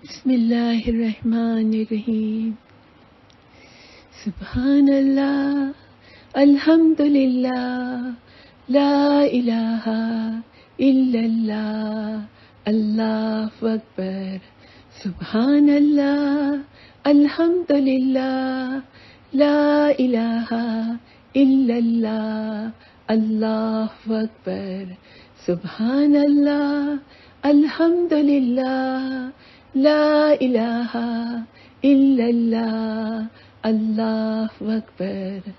بسم اللہ الرحمن الرحیم. سبحان اللہ، الحمد للہ، لا الہ الا اللہ، اللہ اکبر. سبحان اللہ، الحمد للہ، لا الہ الا اللہ، اللہ اکبر. سبحان اللہ، الحمد للہ، لا الہ الا اللہ، اللہ اکبر.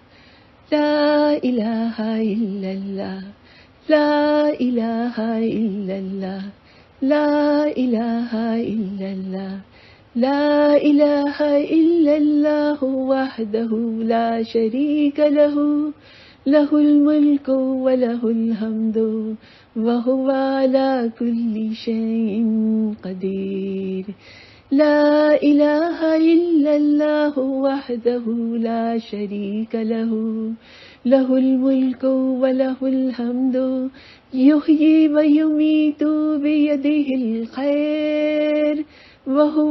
لا الہ الا اللہ، لا الہ الا اللہ، لا الہ الا اللہ، لا الہ الا اللہ وحدہ لا شریک لہ، لہ الملک ولہ الحمد وہو علی کل شیء قدیر. لا الہ الا اللہ وحدہ لا شریک لہ، لہ الملک ولہ الحمد یحیی ویمیت بیدہ الخیر وہو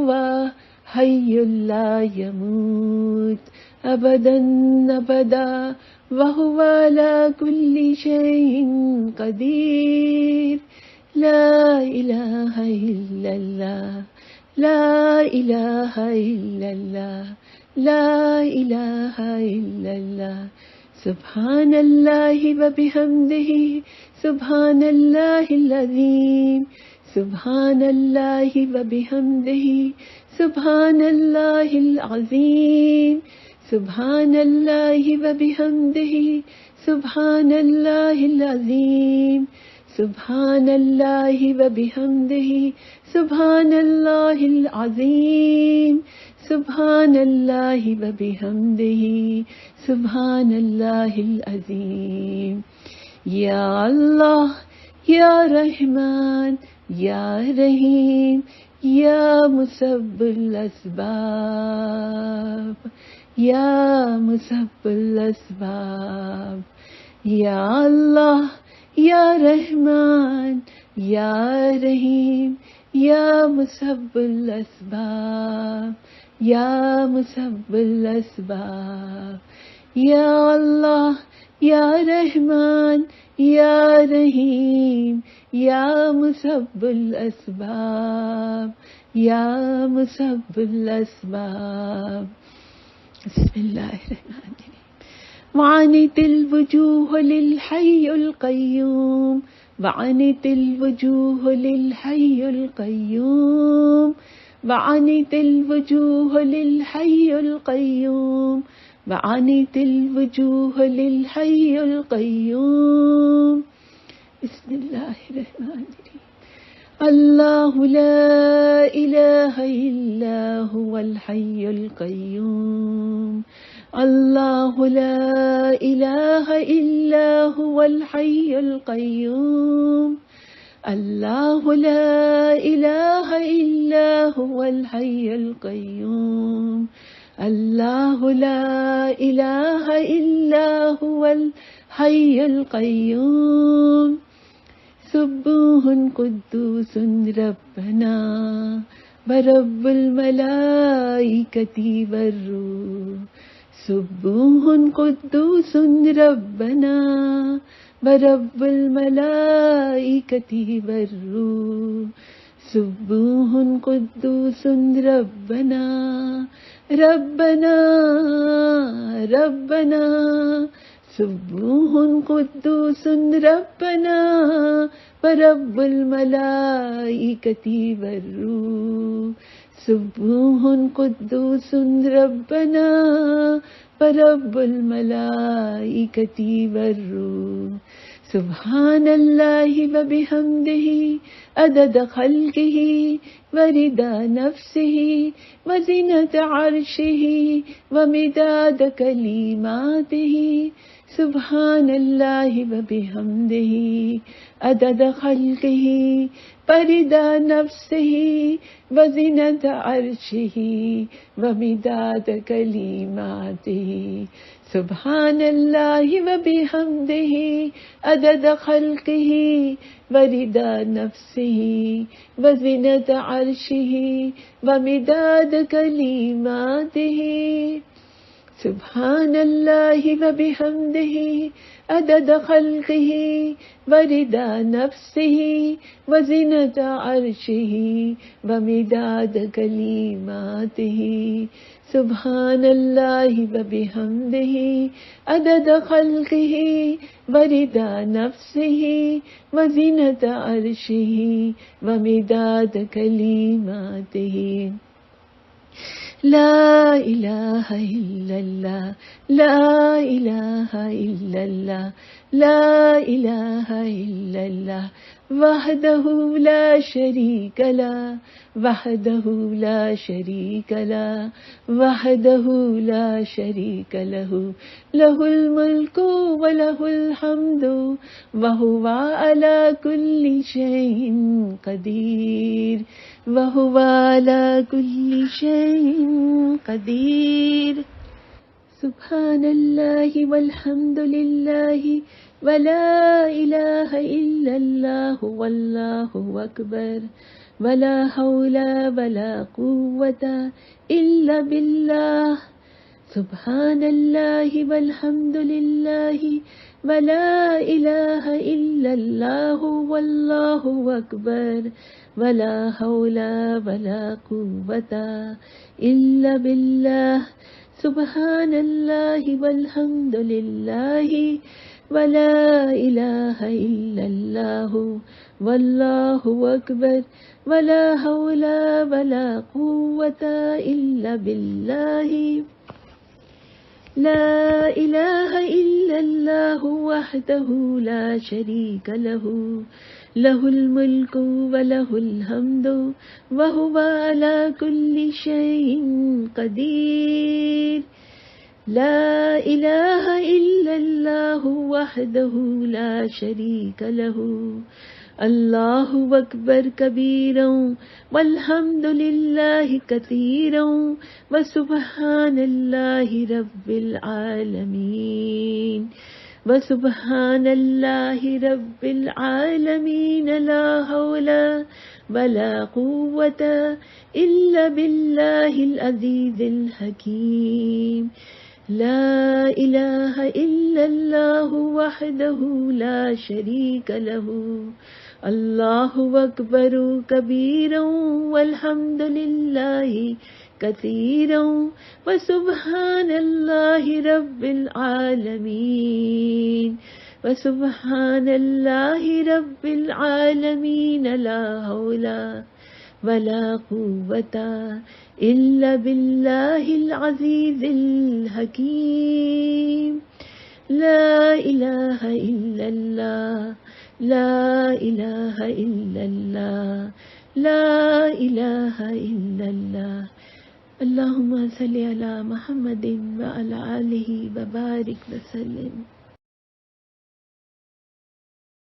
حی لا یموت ابدا ابدا وہو علی کل شیء قدیر. لا الہ الا اللہ، لا الہ الا اللہ، لا الہ الا اللہ. سبحان اللہ وبحمدہ، سبحان اللہ العظیم. سبحان اللہ وبحمدہ، سبحان اللہ العظیم. سبحان اللہ وبحمدہ، سبحان اللہ العظیم. سبحان اللہ وبحمدہ، سبحان اللہ العظیم. سبحان اللہ وبحمدہ، سبحان اللہ العظیم. یا اللہ، یا رحمان، یا رحیم، یا مسبب الاسباب، یا مسبب الاسباب. یا اللہ، یا رحمان، یا رحیم، یا مسبب الاسباب، یا مسبب الاسباب. یا اللہ، یا رحمان، یا رحیم، یا مسبب الاسباب، یا مسبب الاسباب. بسم اللہ الرحمن الرحیم. وعنت الوجوہ للحی القیوم، وعنت الوجوہ للحی القیوم، وعنت الوجوہ للحی القیوم، وعنت الوجوہ للحی القیوم. بسم اللہ الرحمن الرحیم. اللہ لا الہ الا هو الحی القیوم، اللہ لا الہ الا هو الحی القیوم، اللہ لا الہ الا هو الحی القیوم، اللہ لا الہ الا هو الحی القیوم. سبوح قدوس ربنا ورب الملائکۃ والروح. سبوح قدوس ربنا ورب الملائکۃ والروح. سبوح قدوس ربنا ربنا ربنا. سبوح قدوس ربنا ورب الملائکۃ والروح. سبوح قدوس ربنا ورب الملائکۃ والروح. سبحان اللہ وبحمدہ عدد خلقہ ورضا نفسہ وزنۃ عرشہ ومداد کلماتہ. سبحان اللہ وبحمدہ عدد خلقہ ورضا نفسہ وزنۃ عرشہ ومداد کلماتہ. سبحان اللہ وبحمدہ عدد خلقہ ورضا نفسہ وزنة عرشہ ومداد کلماتہ. سبحان اللہ وبحمدہ عدد خلقہ ورضا نفسہ وزنة عرشہ ومداد کلماتہ. سبحان اللہ وبحمدہ عدد خلقہ ورضا نفسہ وزنة عرشہ ومداد کلماتہ. لا الہ الا اللہ لا الہ الا اللہ لا الہ الا اللہ وحدہ لا شریک لہ وحدہ لا شریک لہ وحدہ لا شریک لہ لہ الملک ولہ الحمد وہو علی کل شیء قدیر وہو علی کل شیء قدیر. سبحان اللہ والحمد للہ ولا الہ الا اللہ واللہ اکبر ولا حول ولا قوة الا باللہ. سبحان اللہ والحمد للہ ولا الہ الا اللہ واللہ اکبر ولا حول ولا قوة الا باللہ. سبحان اللہ والحمد للہ ولا الہ الا اللہ واللہ اکبر ولا حول ولا قوة الا باللہ. لا الہ الا اللہ وحدہ لا شریک لہ لہ الملک ولہ الحمد وہو علی کل شیء قدیر. لا الہ الا اللہ وحدہ لا شریک لہ اللہ اکبر کبیرا والحمد للہ کثیرا وسبحان اللہ رب العالمین وسبحان اللہ رب العالمین. لا حول ولا قوة الا باللہ العزیز الحکیم. لا الہ الا اللہ وحدہ لا شریک لہ اللہ اکبر کبیرا والحمد للہ کثیرا وسبحان اللہ رب العالمین وسبحان اللہ رب العالمین. لا حول ولا قوة الا باللہ العزیز الحکیم. لا الہ الا اللہ لا الہ الا اللہ لا الہ الا اللہ. اللہم صلی علی محمد وعلی آلہ وبارک وسلم.